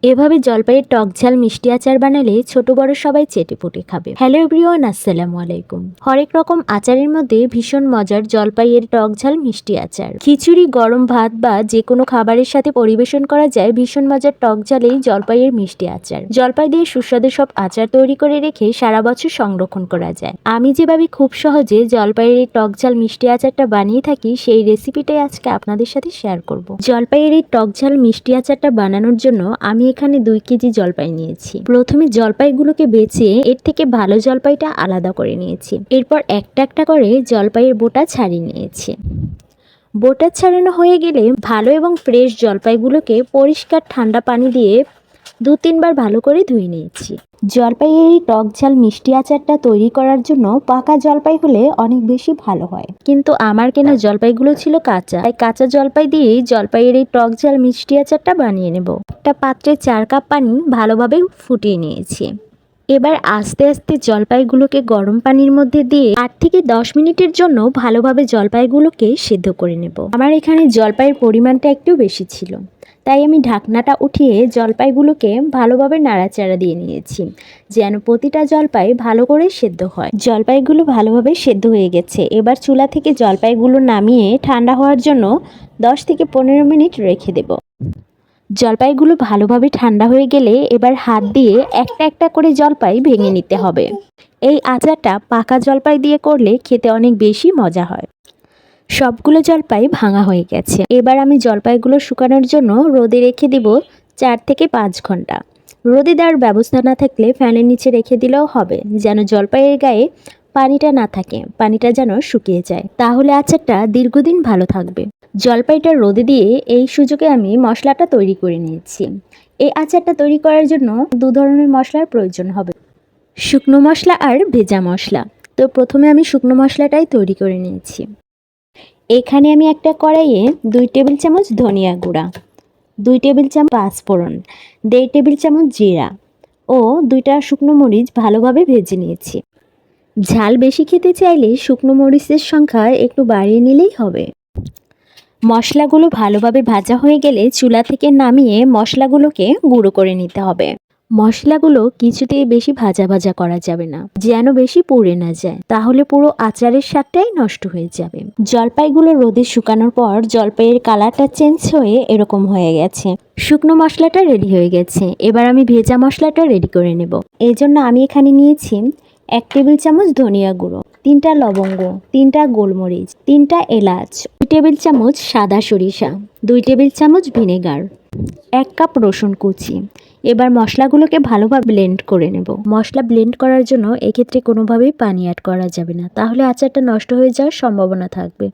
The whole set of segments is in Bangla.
এভাবে জলপাইয়ের টক ঝাল মিষ্টি আচার বানালে ছোট বড় সবাই চেটেপুটে খাবে। হ্যালো এভরিওয়ান, আসসালামু আলাইকুম। হরেক রকম আচারের মধ্যে ভীষণ মজার জলপাইয়ের টক ঝাল মিষ্টি আচার। খিচুড়ি, গরম ভাত বা যে কোনো খাবারের সাথে পরিবেশন করা যায় ভীষণ মজার টক ঝালেই জলপাইয়ের মিষ্টি আচার। জলপাই দিয়ে সুস্বাদু সব আচার তৈরি করে রেখে সারা বছর সংরক্ষণ করা যায়। আমি যেভাবে খুব সহজে জলপাইয়ের এই টক ঝাল মিষ্টি আচারটা বানিয়ে থাকি সেই রেসিপিটাই আজকে আপনাদের সাথে শেয়ার করব। জলপাইয়ের এই টক ঝাল মিষ্টি আচারটা বানানোর জন্য আমি এখানে 2 কেজি জলপাই নিয়েছি। প্রথমে জলপাইগুলোকে বেছে এর থেকে ভালো জলপাইটা আলাদা করে নিয়েছি। এরপর একটা একটা করে জলপাইয়ের বোটা ছাড়িয়ে নিয়েছি। বোটা ছাড়ানো হয়ে গেলে ভালো এবং ফ্রেশ জলপাইগুলোকে পরিষ্কার ঠান্ডা পানি দিয়ে 2-3 বার ভালো করে ধুয়ে নিয়েছি। জলপাইয়ের এই টক ঝাল মিষ্টি আচারটা তৈরি করার জন্য পাকা জলপাই হলে অনেক বেশি ভালো হয়, কিন্তু আমার কেনা জলপাইগুলো ছিল কাঁচা, তাই কাঁচা জলপাই দিয়েই জলপাইয়ের এই টক ঝাল মিষ্টি আচারটা বানিয়ে নেব। একটা পাত্রে 4 কাপ পানি ভালোভাবে ফুটিয়ে নিয়েছি। এবার আস্তে আস্তে জলপাইগুলোকে গরম পানির মধ্যে দিয়ে 8 থেকে 10 মিনিটের জন্য ভালোভাবে জলপাইগুলোকে সিদ্ধ করে নেব। আমার এখানে জলপাইয়ের পরিমাণটা একটু বেশি ছিল, তাই আমি ঢাকনাটা উঠিয়ে জলপাইগুলোকে ভালোভাবে নাড়াচাড়া দিয়ে নিয়েছি, যেন প্রতিটা জলপাই ভালো করে সেদ্ধ হয়। জলপাইগুলো ভালোভাবে সেদ্ধ হয়ে গেছে। এবার চুলা থেকে জলপাইগুলো নামিয়ে ঠান্ডা হওয়ার জন্য 10 থেকে 15 মিনিট রেখে দেব। জলপাইগুলো ভালোভাবে ঠান্ডা হয়ে গেলে এবার হাত দিয়ে একটা একটা করে জলপাই ভেঙে নিতে হবে। এই আচারটা পাকা জলপাই দিয়ে করলে খেতে অনেক বেশি মজা হয়। সবগুলো জলপাই ভাঙা হয়ে গেছে। এবার আমি জলপাইগুলো শুকানোর জন্য রোদে রেখে দিব 4 থেকে 5 ঘন্টা। রোদে দেওয়ার ব্যবস্থা না থাকলে ফ্যানের নিচে রেখে দিলেও হবে, যেন জলপাইয়ের গায়ে পানিটা না থাকে, পানিটা যেন শুকিয়ে যায়, তাহলে আচারটা দীর্ঘদিন ভালো থাকবে। জলপাইটা রোদে দিয়ে এই সুযোগে আমি মশলাটা তৈরি করে নিয়েছি। এই আচারটা তৈরি করার জন্য 2 ধরনের মশলার প্রয়োজন হবে, শুকনো মশলা আর ভেজা মশলা। তো প্রথমে আমি শুকনো মশলাটাই তৈরি করে নিয়েছি। এখানে আমি একটা কড়াইয়ে 2 টেবিল চামচ ধনিয়া গুঁড়া, 2 টেবিল চামচ পাঁচফোড়ন, 1.5 টেবিল চামচ জিরা ও 2টা শুকনো মরিচ ভালোভাবে ভেজে নিয়েছি। ঝাল বেশি খেতে চাইলে শুকনো মরিচের সংখ্যা একটু বাড়িয়ে নিলেই হবে। মশলাগুলো ভালোভাবে ভাজা হয়ে গেলে চুলা থেকে নামিয়ে মশলাগুলোকে গুঁড়ো করে নিতে হবে। মশলাগুলো কিছুতেই বেশি ভাজা ভাজা করা যাবে না, যেন বেশি পুড়ে না যায়, তাহলে পুরো আচারের স্বাদটাই নষ্ট হয়ে যাবে। জলপাইগুলো রোদে শুকানোর পর জলপাইয়ের কালারটা চেঞ্জ হয়ে এরকম হয়ে গেছে। শুকনো মশলাটা রেডি হয়ে গেছে। এবার আমি ভেজা মশলাটা রেডি করে নেব। এই জন্য আমি এখানে নিয়েছি 1 টেবিল চামচ ধনিয়া গুঁড়ো, 3টা লবঙ্গ, 3টা গোলমরিচ, 3টা এলাচ, 2 টেবিল চামচ সাদা সরিষা, 2 টেবিল চামচ ভিনেগার, 1 কাপ রসুন কুচি। এবার মশলাগুলোকে ভালোভাবে ব্লেন্ড করে নেব। মশলা ব্লেন্ড করার জন্য এক্ষেত্রে কোনোভাবেই পানি অ্যাড করা যাবে না, তাহলে আচারটা নষ্ট হয়ে যাওয়ার সম্ভাবনা থাকবে।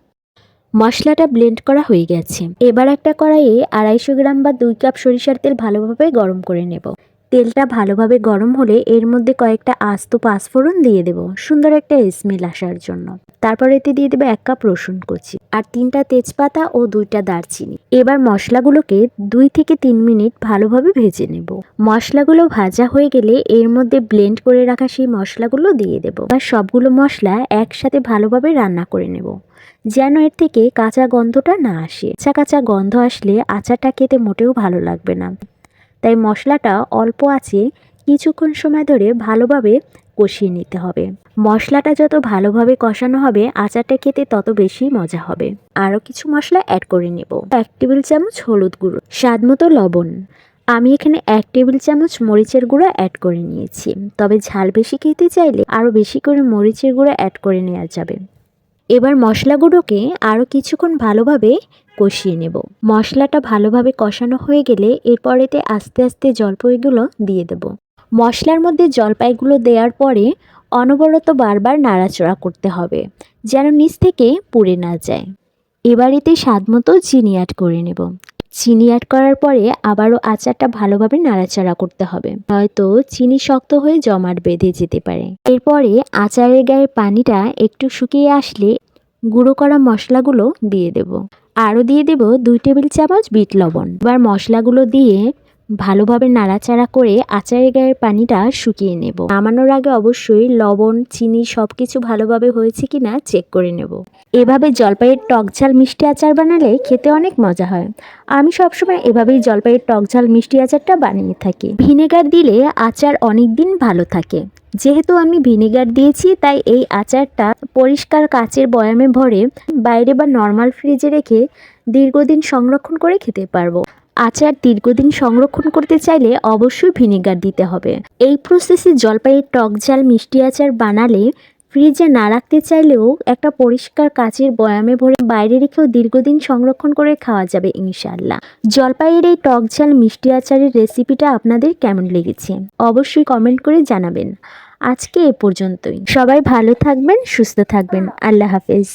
মশলাটা ব্লেন্ড করা হয়ে গেছে। এবার একটা কড়াইয়ে 250 গ্রাম বা 2 কাপ সরিষার তেল ভালোভাবে গরম করে নেব। তেলটা ভালোভাবে গরম হলে এর মধ্যে কয়েকটা আস্ত পাঁচফোড়ন দিয়ে দেব, সুন্দর একটা স্মেল আসার জন্য। তারপর এতে দিয়ে দেবো 1 কাপ রসুন কুচি আর 3টা তেজপাতা ও 2টা দারচিনি। এবার মশলাগুলোকে 2 থেকে 3 মিনিট ভালোভাবে ভেজে নেব। মশলাগুলো ভাজা হয়ে গেলে এর মধ্যে ব্লেন্ড করে রাখা সেই মশলাগুলো দিয়ে দেব। আর সবগুলো মশলা একসাথে ভালোভাবে রান্না করে নেব, যেন এর থেকে কাঁচা গন্ধটা না আসে। কাঁচা গন্ধ আসলে আচারটা খেতে মোটেও ভালো লাগবে না, তাই মশলাটা অল্প আঁচে কিছুক্ষণ সময় ধরে ভালোভাবে কষিয়ে নিতে হবে। মশলাটা যত ভালোভাবে কষানো হবে আচারটা খেতে তত বেশি মজা হবে। আরও কিছু মশলা অ্যাড করে নেব। 1 টেবিল চামচ হলুদ গুঁড়ো, স্বাদমতো লবণ। আমি এখানে 1 টেবিল চামচ মরিচের গুঁড়ো অ্যাড করে নিয়েছি, তবে ঝাল বেশি খেতে চাইলে আরও বেশি করে মরিচের গুঁড়ো অ্যাড করে নেওয়া যাবে। এবার মশলাগুলোকে আরও কিছুক্ষণ ভালোভাবে কষিয়ে নেব। মশলাটা ভালোভাবে কষানো হয়ে গেলে এরপর এতে আস্তে আস্তে জলপাইগুলো দিয়ে দেব। মশলার মধ্যে জলপাইগুলো দেওয়ার পরে অনবরত বারবার নাড়াচাড়া করতে হবে, যেন নিচ থেকে পুড়ে না যায়। এবার এতে স্বাদমতো চিনি অ্যাড করে নেব। চিনি অ্যাড করার পরে আবারও আচারটা ভালোভাবে নাড়াচাড়া করতে হবে, নয়তো চিনি শক্ত হয়ে জমাট বেঁধে যেতে পারে। এরপরে আচারের গায়ে পানিটা একটু শুকিয়ে আসলে গুঁড়ো করা মশলাগুলো দিয়ে দেব। আরও দিয়ে দেব 2 টেবিল চামচ বিট লবণ। এবার মশলাগুলো দিয়ে ভালোভাবে নাড়াচাড়া করে আচারের গায়ের পানিটা শুকিয়ে নেব। নামানোর আগে অবশ্যই লবণ, চিনি সবকিছু ভালোভাবে হয়েছে কিনা চেক করে নেব। এভাবে জলপাইয়ের টকঝাল মিষ্টি আচার বানালে খেতে অনেক মজা হয়। আমি সবসময় এভাবেই জলপাইয়ের টকঝাল মিষ্টি আচারটা বানিয়ে থাকি। ভিনেগার দিলে আচার অনেক দিন ভালো থাকে। যেহেতু আমি ভিনেগার দিয়েছি তাই এই আচারটা পরিষ্কার কাচের বয়ামে ভরে বাইরে বা নর্মাল ফ্রিজে রেখে দীর্ঘদিন সংরক্ষণ করে খেতে পারবো। আচার দীর্ঘদিন সংরক্ষণ করতে চাইলে অবশ্যই ভিনেগার দিতে হবে। এই প্রসেসে জলপাইয়ের টকঝাল মিষ্টি আচার বানালে ফ্রিজে না রাখতে চাইলেও একটা পরিষ্কার কাচের বয়ামে ভরে বাইরে রেখেও দীর্ঘদিন সংরক্ষণ করে খাওয়া যাবে ইনশাআল্লাহ। জলপাইয়ের এই টকঝাল মিষ্টি আচারের রেসিপিটা আপনাদের কেমন লেগেছে অবশ্যই কমেন্ট করে জানাবেন। আজকে এ পর্যন্তই। সবাই ভালো থাকবেন, সুস্থ থাকবেন। আল্লাহ হাফেজ।